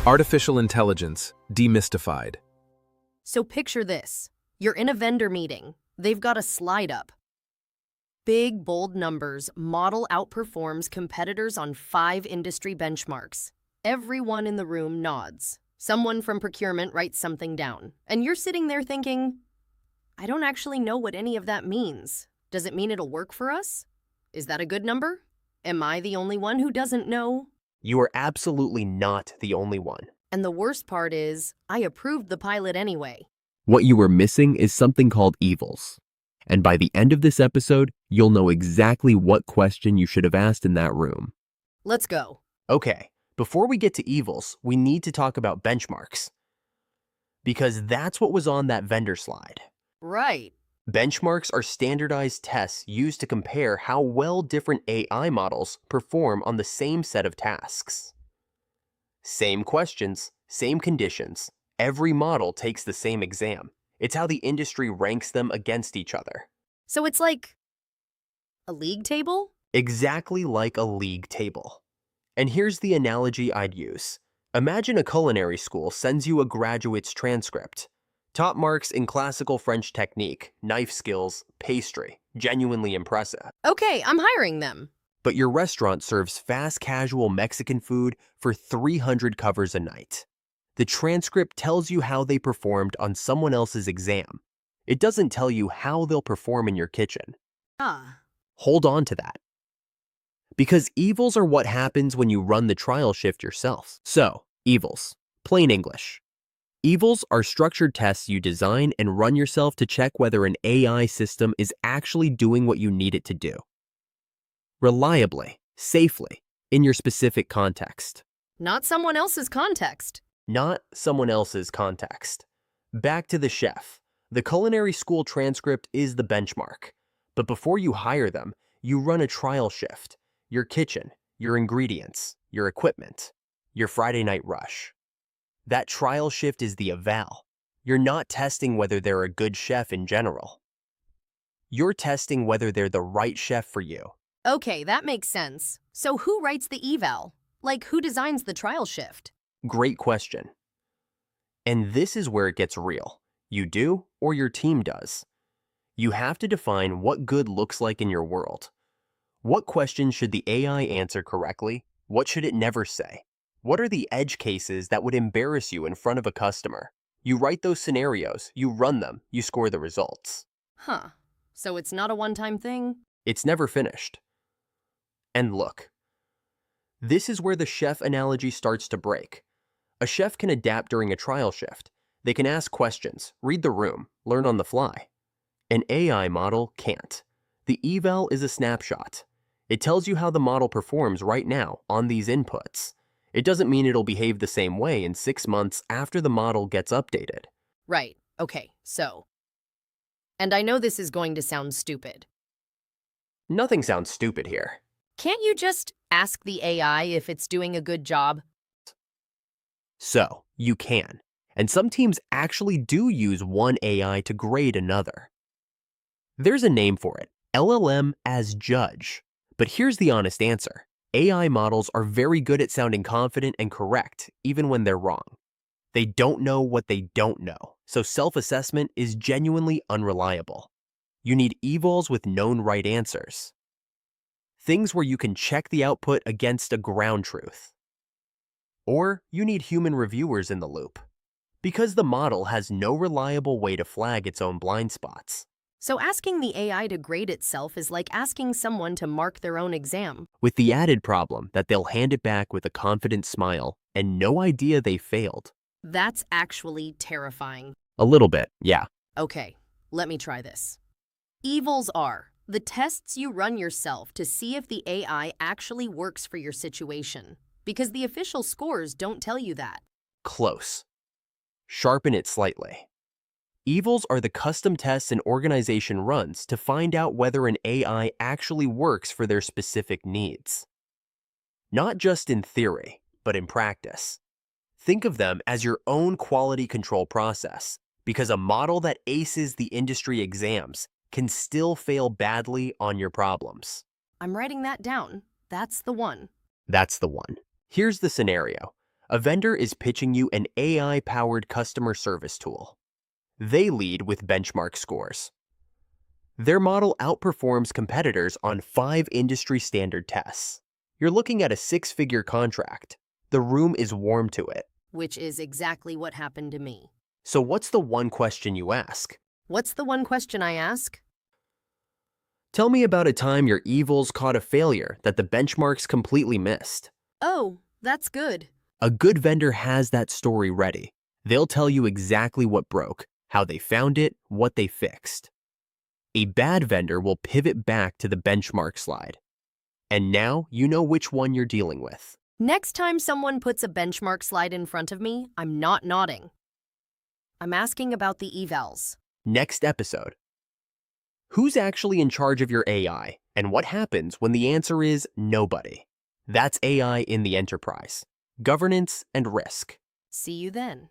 Artificial intelligence demystified. So picture this. You're in a vendor meeting. They've got a slide up. Big, bold numbers. Model outperforms competitors on 5 industry benchmarks. Everyone in the room nods. Someone from procurement writes something down. And you're sitting there thinking, I don't actually know what any of that means. Does it mean it'll work for us? Is that a good number? Am I the only one who doesn't know? You are absolutely not the only one. And the worst part is, I approved the pilot anyway. What you were missing is something called Evals. And by the end of this episode, you'll know exactly what question you should have asked in that room. Let's go. Okay, before we get to Evals, we need to talk about benchmarks. Because that's what was on that vendor slide. Right. Benchmarks are standardized tests used to compare how well different AI models perform on the same set of tasks. Same questions, same conditions. Every model takes the same exam. It's how the industry ranks them against each other. So it's like a league table? Exactly like a league table. And here's the analogy I'd use. Imagine a culinary school sends you a graduate's transcript. Top marks in classical French technique, knife skills, pastry. Genuinely impressive. Okay, I'm hiring them. But your restaurant serves fast casual Mexican food for 300 covers a night. The transcript tells you how they performed on someone else's exam. It doesn't tell you how they'll perform in your kitchen. Hold on to that. Because evals are what happens when you run the trial shift yourself. So, evals, plain English. Evals are structured tests you design and run yourself to check whether an AI system is actually doing what you need it to do. Reliably, safely, in your specific context. Not someone else's context. Not someone else's context. Back to the chef. The culinary school transcript is the benchmark. But before you hire them, you run a trial shift. Your kitchen, your ingredients, your equipment, your Friday night rush. That trial shift is the eval. You're not testing whether they're a good chef in general. You're testing whether they're the right chef for you. Okay, that makes sense. So who writes the eval? Like, who designs the trial shift? Great question. And this is where it gets real. You do, or your team does. You have to define what good looks like in your world. What questions should the AI answer correctly? What should it never say? What are the edge cases that would embarrass you in front of a customer? You write those scenarios, you run them, you score the results. So it's not a one-time thing? It's never finished. And look, this is where the chef analogy starts to break. A chef can adapt during a trial shift. They can ask questions, read the room, learn on the fly. An AI model can't. The eval is a snapshot. It tells you how the model performs right now on these inputs. It doesn't mean it'll behave the same way in 6 months after the model gets updated. Right, okay, so. And I know this is going to sound stupid. Nothing sounds stupid here. Can't you just ask the AI if it's doing a good job? So, you can. And some teams actually do use one AI to grade another. There's a name for it, LLM as judge. But here's the honest answer. AI models are very good at sounding confident and correct, even when they're wrong. They don't know what they don't know, so self-assessment is genuinely unreliable. You need evals with known right answers. Things where you can check the output against a ground truth. Or you need human reviewers in the loop, because the model has no reliable way to flag its own blind spots. So asking the AI to grade itself is like asking someone to mark their own exam. With the added problem that they'll hand it back with a confident smile and no idea they failed. That's actually terrifying. A little bit, yeah. Okay, let me try this. Evals are the tests you run yourself to see if the AI actually works for your situation, because the official scores don't tell you that. Close. Sharpen it slightly. Evals are the custom tests an organization runs to find out whether an AI actually works for their specific needs. Not just in theory, but in practice. Think of them as your own quality control process, because a model that aces the industry exams can still fail badly on your problems. I'm writing that down. That's the one. That's the one. Here's the scenario. A vendor is pitching you an AI-powered customer service tool. They lead with benchmark scores. Their model outperforms competitors on 5 industry standard tests. You're looking at a 6-figure contract. The room is warm to it. Which is exactly what happened to me. So what's the one question you ask? What's the one question I ask? Tell me about a time your Evals caught a failure that the benchmarks completely missed. Oh, that's good. A good vendor has that story ready. They'll tell you exactly what broke, how they found it, what they fixed. A bad vendor will pivot back to the benchmark slide. And now you know which one you're dealing with. Next time someone puts a benchmark slide in front of me, I'm not nodding. I'm asking about the evals. Next episode. Who's actually in charge of your AI, and what happens when the answer is nobody? That's AI in the enterprise. Governance and risk. See you then.